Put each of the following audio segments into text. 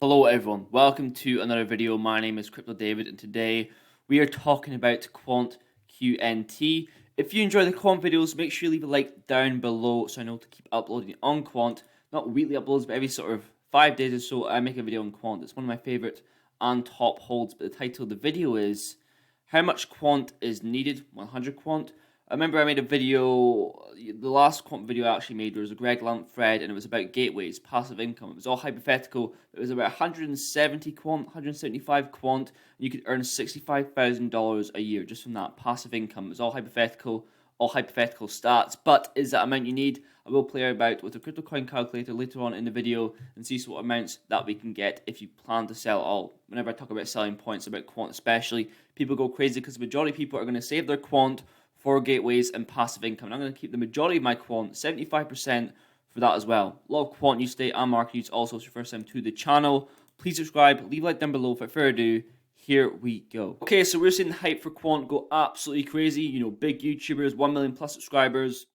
Hello everyone, welcome to another video. My name is Crypto David and today we are talking about Quant QNT. If you enjoy the Quant videos, make sure you leave a like down below so I know to keep uploading on Quant. Not weekly uploads, but every sort of 5 days or so I make a video on Quant. It's one of my favorite and top holds, but the title of the video is how much Quant is needed, 100 Quant. I remember I made a video, the last Quant video I actually made was a Greg Lamp thread, and it was about gateways, passive income. It was all hypothetical. It was about 170 Quant, 175 Quant, and you could earn $65,000 a year just from that passive income. It was all hypothetical stats, but is that amount you need? I will play about with a crypto coin calculator later on in the video and see what amounts that we can get if you plan to sell all. Whenever I talk about selling points, about Quant especially, people go crazy because the majority of people are going to save their Quant for gateways and passive income. And I'm going to keep the majority of my Quant, 75% for that as well. A lot of Quant use today and market use also. If it's your first time to the channel, please subscribe, leave a like down below. Without further ado, here we go. Okay, so we're seeing the hype for Quant go absolutely crazy. You know, big YouTubers, 1 million plus subscribers,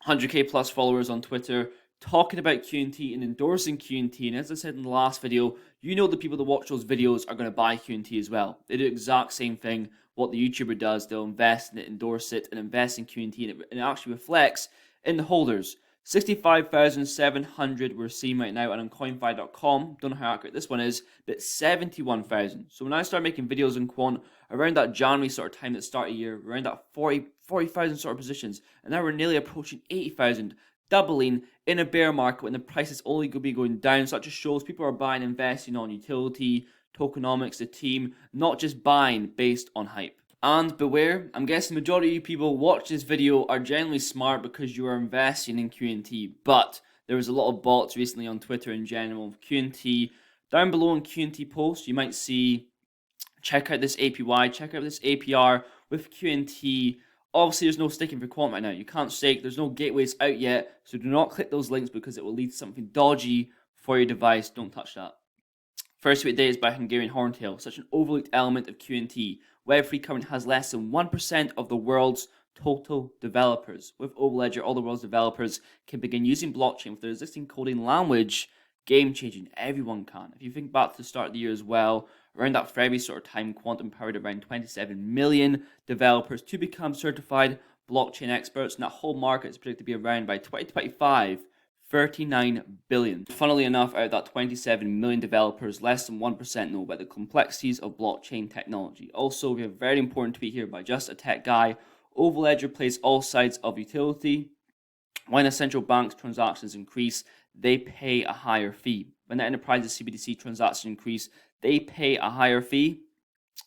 100k plus followers on Twitter, talking about QNT and endorsing QNT. And as I said in the last video, you know the people that watch those videos are going to buy QNT as well. They do the exact same thing what the YouTuber does. They'll invest in it, endorse it, and invest in QNT, and it actually reflects in the holders. 65,700 we're seeing right now, and on coinfi.com, don't know how accurate this one is, but 71,000. So when I started making videos on Quant, around that January sort of time at the start of the year, around that 40,000 sort of positions, and now we're nearly approaching 80,000, doubling in a bear market when the price is only going to be going down. So that just shows people are buying, investing on utility, tokenomics, the team, not just buying based on hype. And beware, I'm guessing the majority of you people watch this video are generally smart because you are investing in QNT, but there was a lot of bots recently on Twitter in general. QNT, down below in QNT post, you might see, check out this APY, check out this APR with QNT. Obviously, there's no staking for Quant right now. You can't stake. There's no gateways out yet, so do not click those links because it will lead to something dodgy for your device. Don't touch that. First tweet today is by Hungarian Horntail. Such an overlooked element of QNT. Web3 currently has less than 1% of the world's total developers. With Overledger, all the world's developers can begin using blockchain with their existing coding language. Game changing. Everyone can. If you think back to the start of the year as well, around that February sort of time, Quant empowered around 27 million developers to become certified blockchain experts, and that whole market is predicted to be around by 2025. 39 billion. Funnily enough, out of that 27 million developers, less than 1% know about the complexities of blockchain technology. Also, we have a very important tweet here by Just a Tech Guy. Overledger plays all sides of utility. When a central bank's transactions increase, they pay a higher fee. When the enterprise's CBDC transactions increase, they pay a higher fee.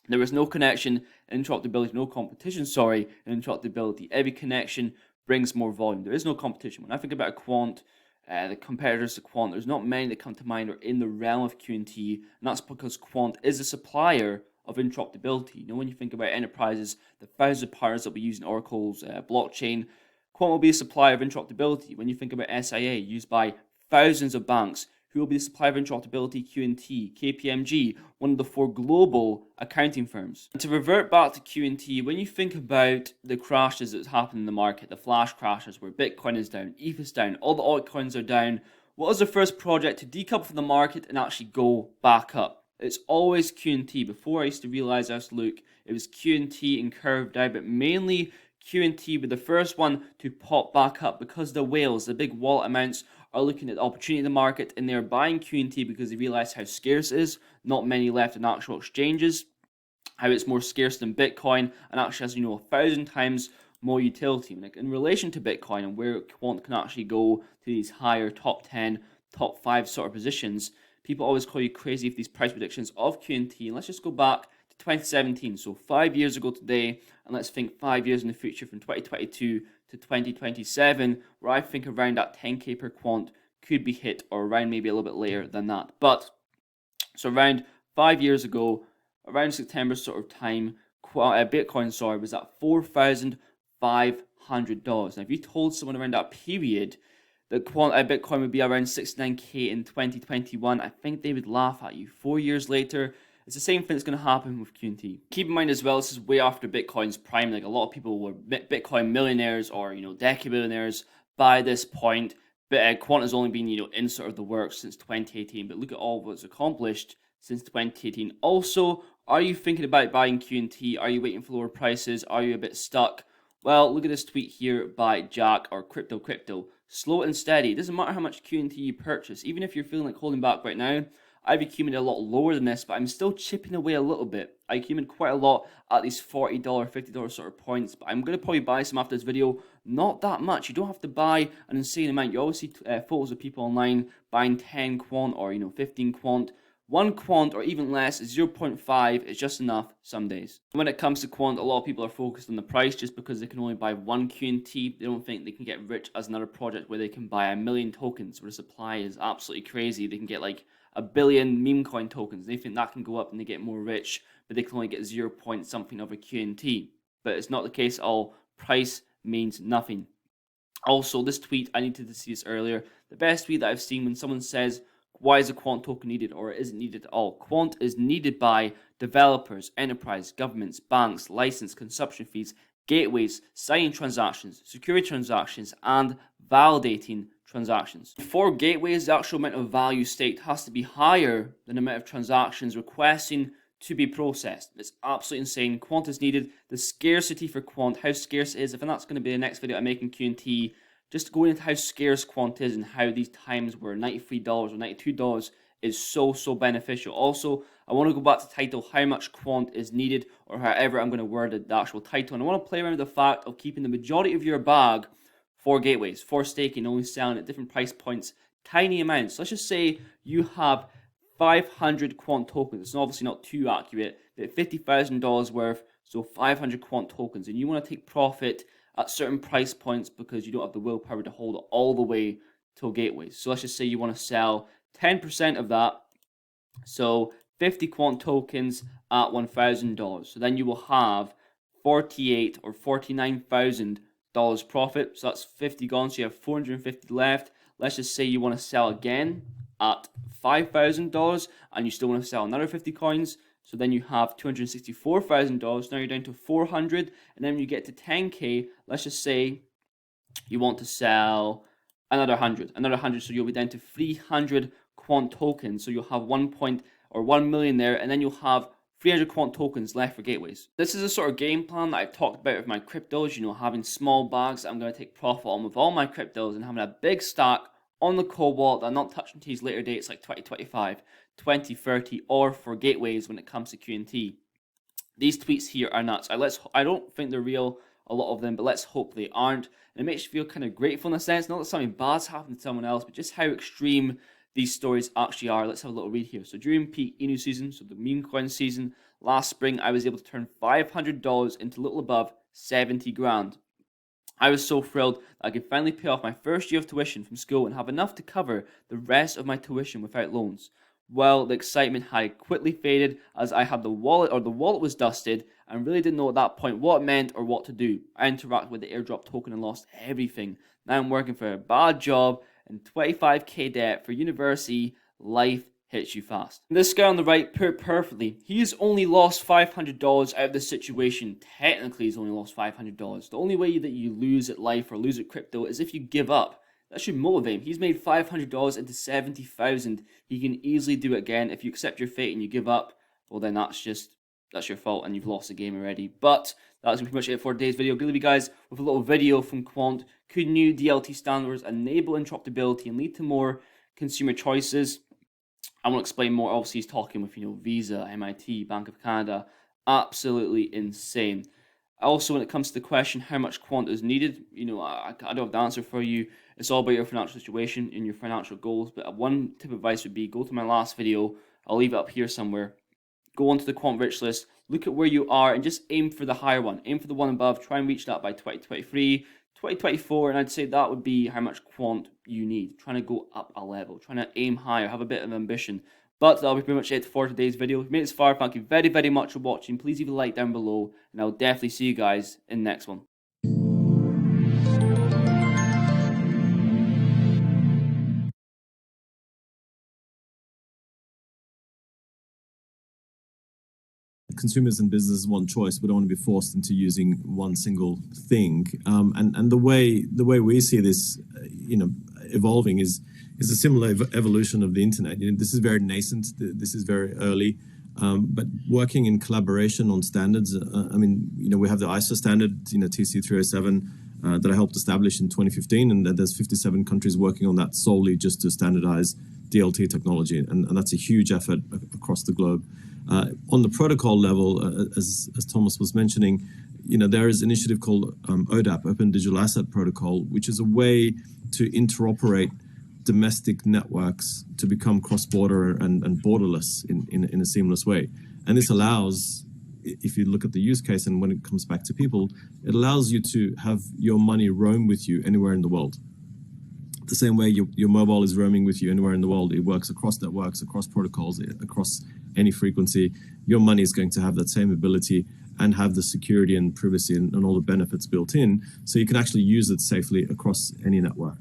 There is no connection, interruptibility, no competition, in interruptibility. Every connection brings more volume. There is no competition. When I think about a Quant, the competitors to Quant, there's not many that come to mind are in the realm of QNT, and that's because Quant is a supplier of interruptibility. You know, when you think about enterprises, the thousands of partners that will be using Oracle's blockchain, Quant will be a supplier of interruptibility. When you think about SIA, used by thousands of banks, who will be the supplier of interruptibility? QNT, KPMG, one of the 4 global accounting firms. And to revert back to QNT, when you think about the crashes that's happened in the market, the flash crashes where Bitcoin is down, ETH is down, all the altcoins are down, what was the first project to decouple from the market and actually go back up? It's always QNT. Before I used to realize I was look, it was QNT and Curve down, but mainly QNT were the first one to pop back up because the whales, the big wallet amounts, are looking at the opportunity in the market and they're buying QNT because they realize how scarce it is. Not many left in actual exchanges, how it's more scarce than Bitcoin and actually has, 1,000 times more utility. Like in relation to Bitcoin and where Quant can actually go to these higher top 10, top 5 sort of positions, people always call you crazy for these price predictions of QNT. And let's just go back to 2017, so 5 years ago today, and let's think 5 years in the future from 2022 to 2027, where I think around that 10k per Quant could be hit, or around maybe a little bit later than that. But so around 5 years ago, around September sort of time, Bitcoin was at $4,500. Now, if you told someone around that period that Bitcoin would be around 69k in 2021, I think they would laugh at you. 4 years later, it's the same thing that's going to happen with QNT. Keep in mind as well, this is way after Bitcoin's prime. Like a lot of people were Bitcoin millionaires or, decabillionaires by this point. But Quant has only been, in sort of the works since 2018. But look at all what's accomplished since 2018. Also, are you thinking about buying QNT? Are you waiting for lower prices? Are you a bit stuck? Well, look at this tweet here by Jack or Crypto. Slow and steady. It doesn't matter how much QNT you purchase. Even if you're feeling like holding back right now, I've accumulated a lot lower than this, but I'm still chipping away a little bit. I accumulated quite a lot at these $40, $50 sort of points, but I'm going to probably buy some after this video. Not that much. You don't have to buy an insane amount. You always see photos of people online buying 10 Quant or 15 Quant. 1 Quant or even less, 0.5 is just enough some days. When it comes to Quant, a lot of people are focused on the price just because they can only buy 1 QNT. They don't think they can get rich as another project where they can buy 1 million tokens, where the supply is absolutely crazy. They can get like 1 billion meme coin tokens. They think that can go up and they get more rich, but they can only get 0 point something of a QNT. But it's not the case at all. Price means nothing. Also, this tweet, I needed to see this earlier. The best tweet that I've seen when someone says, why is a Quant token needed or isn't needed at all? Quant is needed by developers, enterprise, governments, banks, license, consumption fees, gateways, signing transactions, security transactions, and validating transactions. For gateways, the actual amount of value staked has to be higher than the amount of transactions requesting to be processed. It's absolutely insane. Quant is needed. The scarcity for Quant, how scarce it is, if that's going to be the next video I make in QNT, just going into how scarce Quant is and how these times where $93 or $92 is so beneficial. Also, I want to go back to the title, how much Quant is needed, or however I'm going to word the actual title. And I want to play around with the fact of keeping the majority of your bag for gateways, for staking, only selling at different price points, tiny amounts. Let's just say you have 500 Quant tokens. It's obviously not too accurate, but $50,000 worth, so 500 Quant tokens, and you want to take profit at certain price points because you don't have the willpower to hold it all the way till gateways. So let's just say you want to sell 10% of that, so 50 Quant tokens at $1,000. So then you will have 48 or $49,000 profit. So that's 50 gone, so you have 450 left. Let's just say you want to sell again at $5,000 and you still want to sell another 50 coins. So then you have $264,000. Now you're down to 400, and then when you get to 10k, let's just say you want to sell another 100. So you'll be down to 300 Quant tokens. So you'll have 1 million there, and then you'll have 300 Quant tokens left for gateways. This is a sort of game plan that I've talked about with my cryptos. Having small bags that I'm going to take profit on with all my cryptos, and having a big stack on the cold wallet that I'm not touching to these later dates like 2025, 2030, or for gateways when it comes to QNT. These tweets here are nuts. I don't think they're real, a lot of them, but let's hope they aren't. And it makes you feel kind of grateful in a sense, not that something bad's happened to someone else, but just how extreme these stories actually are. Let's have a little read here. So during peak Inu season, so the meme coin season, last spring, I was able to turn $500 into a little above 70 grand. I was so thrilled that I could finally pay off my first year of tuition from school and have enough to cover the rest of my tuition without loans. Well, the excitement had quickly faded as I had the wallet was dusted and really didn't know at that point what it meant or what to do. I interacted with the airdrop token and lost everything. Now I'm working for a bad job and 25k debt for university. Life hits you fast. This guy on the right put it perfectly. He's only lost $500 out of this situation. Technically, he's only lost $500. The only way that you lose at life or lose at crypto is if you give up. That should motivate him. He's made $500 into 70,000. He can easily do it again. If you accept your fate and you give up, well then that's your fault and you've lost the game already. But that's pretty much it for today's video. I'm going to leave you guys with a little video from Quant. Could new DLT standards enable interoperability and lead to more consumer choices? I won't explain more. Obviously, he's talking with, Visa, MIT, Bank of Canada. Absolutely insane. Also, when it comes to the question, how much Quant is needed, I don't have the answer for you. It's all about your financial situation and your financial goals. But one tip of advice would be go to my last video. I'll leave it up here somewhere. Go onto the Quant rich list. Look at where you are and just aim for the higher one. Aim for the one above. Try and reach that by 2023. 2024, and I'd say that would be how much Quant you need. Trying to go up a level, trying to aim higher, have a bit of ambition. But that'll be pretty much it for today's video. If you made it this far, thank you very, very much for watching. Please leave a like down below, and I'll definitely see you guys in the next one. Consumers and businesses want choice. We don't want to be forced into using one single thing. And the way we see this, evolving is a similar evolution of the internet. This is very nascent. This is very early. But working in collaboration on standards, we have the ISO standard, TC307, that I helped establish in 2015, and there's 57 countries working on that solely just to standardize DLT technology, and that's a huge effort across the globe. On the protocol level, as Thomas was mentioning, there is an initiative called ODAP, Open Digital Asset Protocol, which is a way to interoperate domestic networks to become cross-border and borderless in a seamless way. And this allows, if you look at the use case and when it comes back to people, it allows you to have your money roam with you anywhere in the world. The same way your mobile is roaming with you anywhere in the world. It works across networks, across protocols, across any frequency. Your money is going to have that same ability and have the security and privacy and all the benefits built in, so you can actually use it safely across any network.